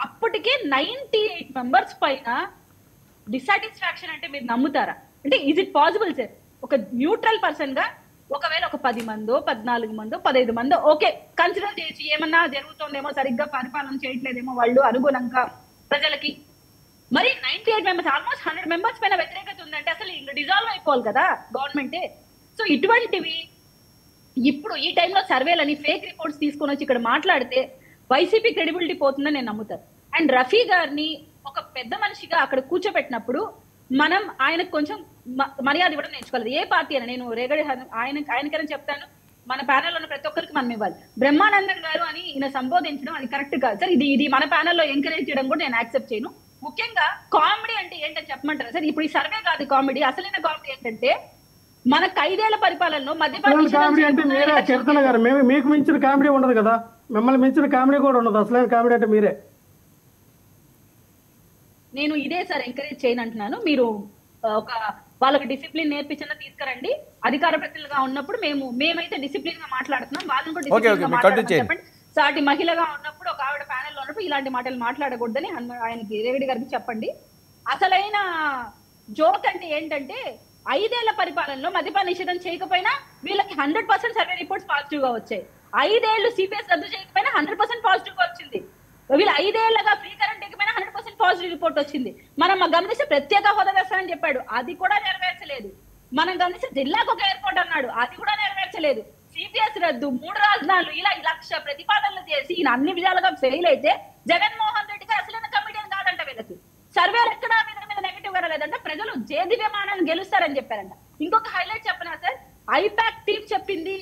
అప్పటికే 98 మెంబర్స్ పైన డిసాటిస్ఫాక్షన్ అంటే మీరు నమ్ముతారా? అంటే ఈజ్ ఇట్ పాసిబుల్ సార్? ఒక న్యూట్రల్ పర్సన్ గా ఒకవేళ ఒక 10 మందో 14 మందో 15 మందో ఓకే కన్సిడర్ చేసి ఏమన్నా జరుగుతుందేమో, సరిగ్గా పరిపాలన చేయట్లేదేమో వాళ్ళు అనుగుణంగా ప్రజలకి, మరి 98 మెంబర్స్ ఆల్మోస్ట్ 100 మెంబర్స్ పైన వ్యతిరేకత ఉందంటే అసలు ఇంకా డిజాల్వ్ అయిపోవాలి కదా గవర్నమెంటే. సో ఇటువంటివి ఇప్పుడు ఈ టైంలో సర్వేలని ఫేక్ రిపోర్ట్స్ తీసుకొని వచ్చి ఇక్కడ మాట్లాడితే వైసీపీ క్రెడిబిలిటీ పోతుందని నేను నమ్ముతాను. అండ్ రఫీ గారిని ఒక పెద్ద మనిషిగా అక్కడ కూర్చోబెట్టినప్పుడు మనం ఆయనకు కొంచెం మర్యాద ఇవ్వడం నేర్చుకోలేదు. ఏ పార్టీ అయినా, నేను రేగడి ఆయనకైనా చెప్తాను, మన ప్యానెల్ ఉన్న ప్రతి ఒక్కరికి మనం ఇవ్వాలి. బ్రహ్మానందం గారు అని ఈయన సంబోధించడం అది కరెక్ట్ కాదు సార్. ఇది మన ప్యానెల్లో ఎంకరేజ్ చేయడం కూడా నేను యాక్సెప్ట్ చేయను. ముఖ్యంగా కామెడీ అంటే ఏంటని చెప్పమంటారా సార్? ఇప్పుడు ఈ సర్వే కాదు కామెడీ, అసలైన కామెడీ ఏంటంటే మనకు 5 ఏళ్ల పరిపాలనలో మధ్యప్రదేశ్ కామెడీ అంటే మీరే కీర్తన గారు. మీకు మించిన కామెడీ ఉండదు కదా, మిమ్మల్ని మించిన కామెడీ కూడా ఉండదు. అసలైన కామెడీ అంటే మీరే. నేను ఇదే సార్ ఎంకరేజ్ చేయను అంటున్నాను. మీరు ఒక వాళ్ళకి డిసిప్లిన్ నేర్పించిన తీసుకురండి. అధికార ప్రతినిధులుగా ఉన్నప్పుడు మేమైతే డిసిప్లిన్ గా మాట్లాడుతున్నాం, వాళ్ళని కూడా డిసిప్లిన్ గా మాట్లాడమని చెప్పండి. సాటి మహిళగా ఉన్నప్పుడు ఒక ఆవిడ ప్యానెల్లో ఉన్నప్పుడు ఇలాంటి మాటలు మాట్లాడకూడదని ఆయనకి రేవడి గారికి చెప్పండి. అసలైన జోక్ అంటే ఏంటంటే 5 ఏళ్ల పరిపాలనలో మద్యపాన నిషేధం చేయకపోయినా వీళ్ళకి 100% సర్వే రిపోర్ట్స్ పాజిటివ్ గా వచ్చాయి. 5 ఏళ్లు సిపిఎస్ రద్దు చేయకపోయినా 100% పాజిటివ్ గా వచ్చింది. వీళ్ళు 5 ఏళ్లగా ఫ్రీ కరెంట్ ఎక్కిపోయినా 100% పాజిటివ్ రిపోర్ట్ వచ్చింది. మనం గమనిస్తే ప్రత్యేక హోదా వేస్తానని చెప్పాడు, అది కూడా నెరవేర్చలేదు. మనం గమనిస్తే జిల్లాకు ఒక ఎయిర్పోర్ట్ అన్నాడు, అది కూడా నెరవేర్చలేదు. సిపిఎస్ రద్దు, 3 రాజధానులు, ఇలా 1,00,000 ప్రతిపాదనలు చేసి ఈయన అన్ని విధాలుగా ఫెయిల్ అయితే జగన్మోహన్ రెడ్డి గారు అసలైన కమిడియన్ కాదంట. వీళ్ళకి సర్వేలు ఎక్కడా మీద నెగిటివ్ గా లేదంటే ప్రజలు జేది విమానాన్ని గెలుస్తారని చెప్పారంట. ఇంకొక హైలైట్ చెప్పనా సార్, ఐపాక్ టీం చెప్పింది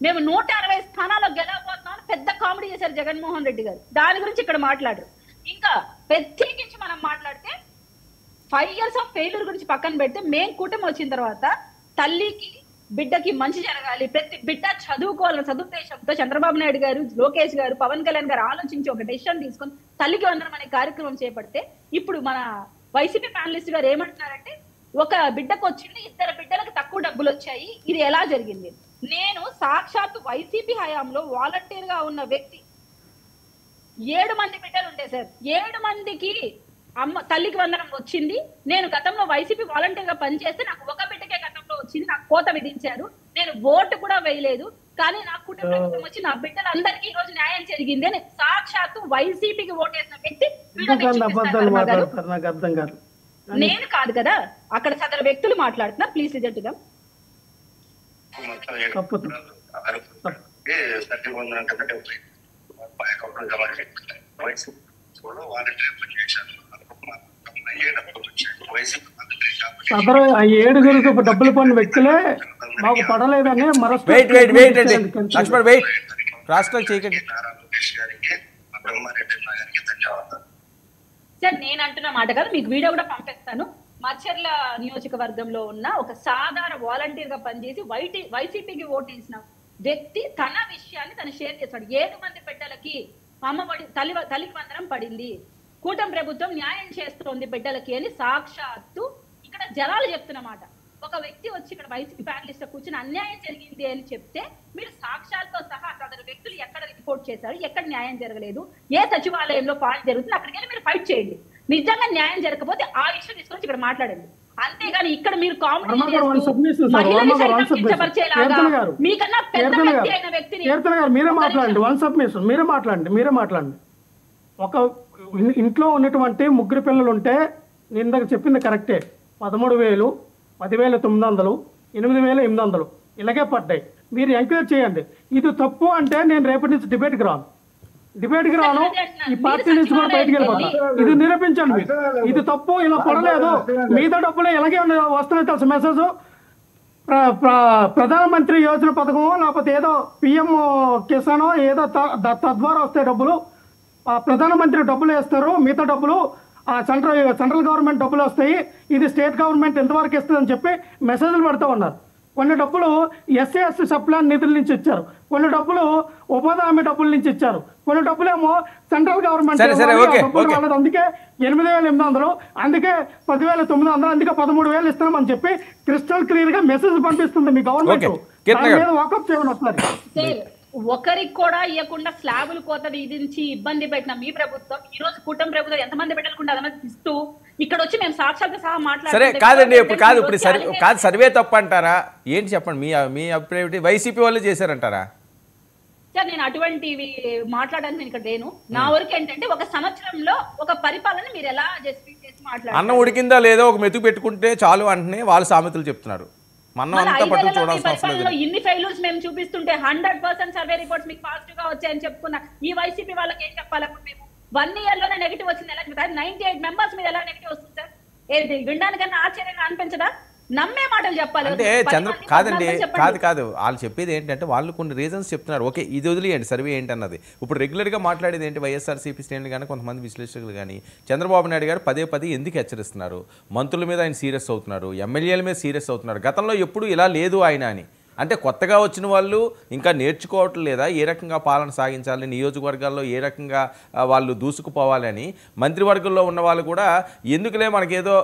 మేము 160 స్థానాల్లో గెలవబోతున్నాం పెద్ద కామెడీ చేశారు జగన్మోహన్ రెడ్డి గారు. దాని గురించి ఇక్కడ మాట్లాడరు. ఇంకా ప్రత్యేకించి మనం మాట్లాడితే 5 years ఆఫ్ ఫెయిల్యూర్ గురించి పక్కన పెడితే మేం కూటమి వచ్చిన తర్వాత తల్లికి బిడ్డకి మంచి జరగాలి, ప్రతి బిడ్డ చదువుకోవాలని సదుద్దేశంతో చంద్రబాబు నాయుడు గారు, లోకేష్ గారు, పవన్ కళ్యాణ్ గారు ఆలోచించి ఒక డెసిషన్ తీసుకొని తల్లికి వందనం అనే కార్యక్రమం చేపడితే ఇప్పుడు మన వైసీపీ ప్యానలిస్ట్ గారు ఏమంటున్నారంటే ఒక బిడ్డకు వచ్చింది 2 బిడ్డలకు తక్కువ డబ్బులు వచ్చాయి, ఇది ఎలా జరిగింది? నేను సాక్షాత్ వైసీపీ హయాంలో వాలంటీర్ గా ఉన్న వ్యక్తి, 7 మంది బిడ్డలు ఉంటే సార్ 7 మందికి తల్లికి వందనం వచ్చింది. నేను గతంలో వైసీపీ వాలంటీర్ గా పనిచేస్తే నాకు ఒక బిడ్డకే గతంలో వచ్చింది, నాకు కోత విధించారు, నేను ఓటు కూడా వేయలేదు, కానీ నా కుటుంబం వచ్చి నా బిడ్డలందరికీ ఈ రోజు న్యాయం జరిగింది అని సాక్షాత్తు వైసీపీకి ఓటేసిన వ్యక్తి నేను కాదు కదా, అక్కడ సదరు వ్యక్తులు మాట్లాడుతున్నా. Please listen to them. సదరు 7 డబ్బులు పడిన వ్యక్తులే మాకు పడలేదని సార్ నేను అంటున్న మాట కాదు, మీకు వీడియో కూడా పంపిస్తాను. మచ్చర్ల నియోజకవర్గంలో ఉన్న ఒక సాధారణ వాలంటీర్ గా పనిచేసి వైసీపీకి ఓటేసిన వ్యక్తి తన విషయాన్ని తను షేర్ చేస్తాడు. 7 మంది బిడ్డలకి అమ్మఒడి తల్లికి వందనం పడింది, కూటమి ప్రభుత్వం న్యాయం చేస్తోంది బిడ్డలకి అని సాక్షాత్తు ఇక్కడ జనాలు చెప్తున్నమాట. ఒక వ్యక్తి వచ్చి ఇక్కడ వైసీపీ ప్యానలిస్ట్ కూర్చొని అన్యాయం జరిగింది అని చెప్తే మీరు సాక్ష్యాలతో సహా సదరు వ్యక్తులు ఎక్కడ రిపోర్ట్ చేశారు, ఎక్కడ న్యాయం జరగలేదు, ఏ సచివాలయంలో ఫాల్ట్ జరుగుతుంది, అక్కడికి వెళ్ళి మీరు ఫైట్ చేయండి. నిజంగా న్యాయం జరగకపోతే ఆ ఇష్యూ తీసుకొని ఇక్కడ మాట్లాడండి. అంతేగాని ఇక్కడ మీరు కామెడీ మీకన్నా పెద్ద వ్యక్తి అయిన వ్యక్తిని మీరే మాట్లాడండి. ఒక ఇంట్లో ఉన్నటువంటి 3 పిల్లలు ఉంటే నేను ఇందాక చెప్పింది కరెక్టే, 13,000, 10,900, 8,800 ఇలాగే పడ్డాయి. మీరు ఎంకరేజ్ చేయండి. ఇది తప్పు అంటే నేను రేపటి నుంచి డిబేట్కి రాను, ఈ పార్టీ నుంచి కూడా బయటకు వెళ్ళిపోతా. ఇది నిరూపించండి. ఇది తప్పు, ఇలా పడలేదు, మిగతా డబ్బులు ఎలాగే వస్తున్నాయి తెలుసు మెసేజ్. ప్రధానమంత్రి యోజన పథకం లేకపోతే ఏదో పిఎం కిసానో ఏదో తద్వారా వస్తాయి డబ్బులు, ప్రధానమంత్రి డబ్బులు వేస్తారు, మిగతా డబ్బులు సెంట్రల్ గవర్నమెంట్ డబ్బులు వస్తాయి, ఇది స్టేట్ గవర్నమెంట్ ఎంతవరకు ఇస్తుందని చెప్పి మెసేజ్లు పెడుతూ ఉన్నారు. కొన్ని డబ్బులు ఎస్సీ సప్లాన్ నిధుల నుంచి ఇచ్చారు, కొన్ని డబ్బులు ఉపాధి హామీ డబ్బుల నుంచి ఇచ్చారు, కొన్ని డబ్బులేమో సెంట్రల్ గవర్నమెంట్ రాలేదు, అందుకే 8,800, అందుకే 10,900, అందుకే 13,000 ఇస్తున్నామని చెప్పి క్రిస్టల్ క్లియర్ గా మెసేజ్ పంపిస్తుంది మీ గవర్నమెంట్. వాకప్ చేయమని వస్తారు. ఒకరికి కూడా ఇవ్వకుండా స్లాబులు కోతలు విధించి ఇబ్బంది పెట్టిన మీ ప్రభుత్వం ఈ రోజు కూటమి ప్రభుత్వం ఎంతమంది పెట్టకుండా అదమంది ఇస్తూ ఇక్కడ వచ్చి మేము సాక్షాత్ సహా సరే కాదండి ఇప్పుడు కాదు సర్వే తప్పు అంటారా ఏంటి చెప్పండి మీ అభిప్రాయం వైసీపీ వాళ్ళు చేశారంటారా సార్ నేను అటువంటివి మాట్లాడడానికి నేను ఇక్కడ లేను నా వరకు ఏంటంటే ఒక సంవత్సరంలో ఒక పరిపాలన మీరు ఎలా జస్టిఫై చేసి మాట్లాడారు అన్నం ఉడికిందా లేదో ఒక మెతుకు పెట్టుకుంటే చాలు అంటనే వాళ్ళు సామెతలు చెప్తున్నారు మనం అంతా పట్టు చూడాల్సిన అవసరం లేదు ఇన్ని ఫెయిల్యూర్స్ మేము చూపిస్తుంటే 100% సర్వే రిపోర్ట్స్ మీకు పాజిటివ్ గా వచ్చాయని చెప్పుకున్నా ఈ వైసీపీ వాళ్ళకి ఏం చెప్పాలి అప్పుడు మేము 1 year లోనే నెగిటివ్ వచ్చింది ఎలా 98 మెంబర్స్ మీద ఎలా నెగిటివ్ వస్తుంది సార్ ఏది వినడానికన్నా ఆశ్చర్యంగా అనిపించదా నమ్మే మాటలు చెప్పాలి అంటే కాదు వాళ్ళు చెప్పేది ఏంటంటే వాళ్ళు కొన్ని రీజన్స్ చెప్తున్నారు ఓకే ఇది వదిలేయండి సర్వే ఏంటన్నది ఇప్పుడు రెగ్యులర్గా మాట్లాడేది ఏంటి వైఎస్ఆర్సీపీ శ్రేణులు కానీ కొంతమంది విశ్లేషకులు కానీ చంద్రబాబు నాయుడు గారు పదే ఎందుకు హెచ్చరిస్తున్నారు మంత్రుల మీద ఆయన సీరియస్ అవుతున్నారు ఎమ్మెల్యేల మీద సీరియస్ అవుతున్నారు గతంలో ఎప్పుడు ఇలా లేదు ఆయన అని అంటే కొత్తగా వచ్చిన వాళ్ళు ఇంకా నేర్చుకోవటం లేదా ఏ రకంగా పాలన సాగించాలి నియోజకవర్గాల్లో ఏ రకంగా వాళ్ళు దూసుకుపోవాలని మంత్రివర్గంలో ఉన్న వాళ్ళు కూడా ఎందుకులే మనకేదో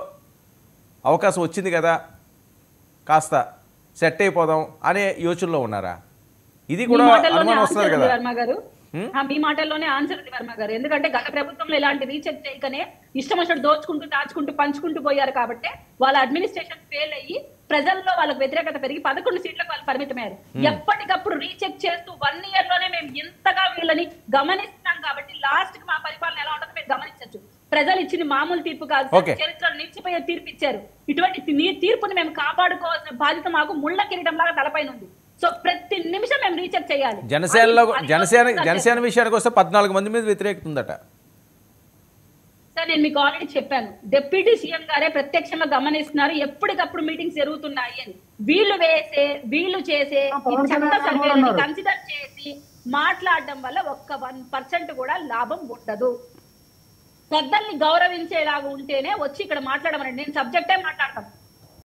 అవకాశం వచ్చింది కదా కాస్త సెట్ అయిపోదాం అనే యోచనలో ఉన్నారా ఇది కూడా అనుమానం వస్తుంది కదా వర్మ గారు మీ మాటల్లోనే ఆన్సర్ ఉంది వర్మ గారు ఎందుకంటే గత ప్రభుత్వంలో ఇలాంటి రీచెక్ చేయకనే ఇష్టం వచ్చినట్టు దోచుకుంటూ దాచుకుంటూ పంచుకుంటూ పోయారు కాబట్టి వాళ్ళ అడ్మినిస్ట్రేషన్ ఫెయిల్ అయ్యి ప్రజల్లో వాళ్ళకి వ్యతిరేకత పెరిగి 11 సీట్లకు వాళ్ళు పరిమితమయ్యారు ఎప్పటికప్పుడు రీచెక్ చేస్తూ 1 year లోనే మేము ఎంతగా వీళ్ళని గమనిస్తున్నాం కాబట్టి లాస్ట్ కి మా పరిపాలన ఎలా ఉంటుందో మీరు గమనించవచ్చు ప్రజలు ఇచ్చిన మామూలు తీర్పు కాదు చరిత్రలో నిలిచిపోయే తీర్పు ఇచ్చారు ఇటువంటి తీర్పుని మేము కాపాడుకోవాల్సిన బాధ్యత మాకు ముళ్ళ కిరీటం లాగా తలపైన ఉంది సో ప్రతి నిమిషం మేము రీచెక్ చేయాలి జనసేన విషయానికి వస్తే 14 మంది మీద వ్యతిరేకత ఉందట సార్ నేను మీకు ఆల్రెడీ చెప్పాను డిప్యూటీ సీఎం గారే ప్రత్యక్షంగా గమనిస్తున్నారు ఎప్పటికప్పుడు మీటింగ్స్ జరుగుతున్నాయి అని వీళ్ళు చేసే చెత్త సర్వేని కన్సిడర్ చేసి మాట్లాడడం వల్ల ఒక్క 1% కూడా లాభం ఉండదు పెద్దల్ని గౌరవించేలాగా ఉంటేనే వచ్చి ఇక్కడ మాట్లాడమనండి నేను సబ్జెక్టే మాట్లాడతాను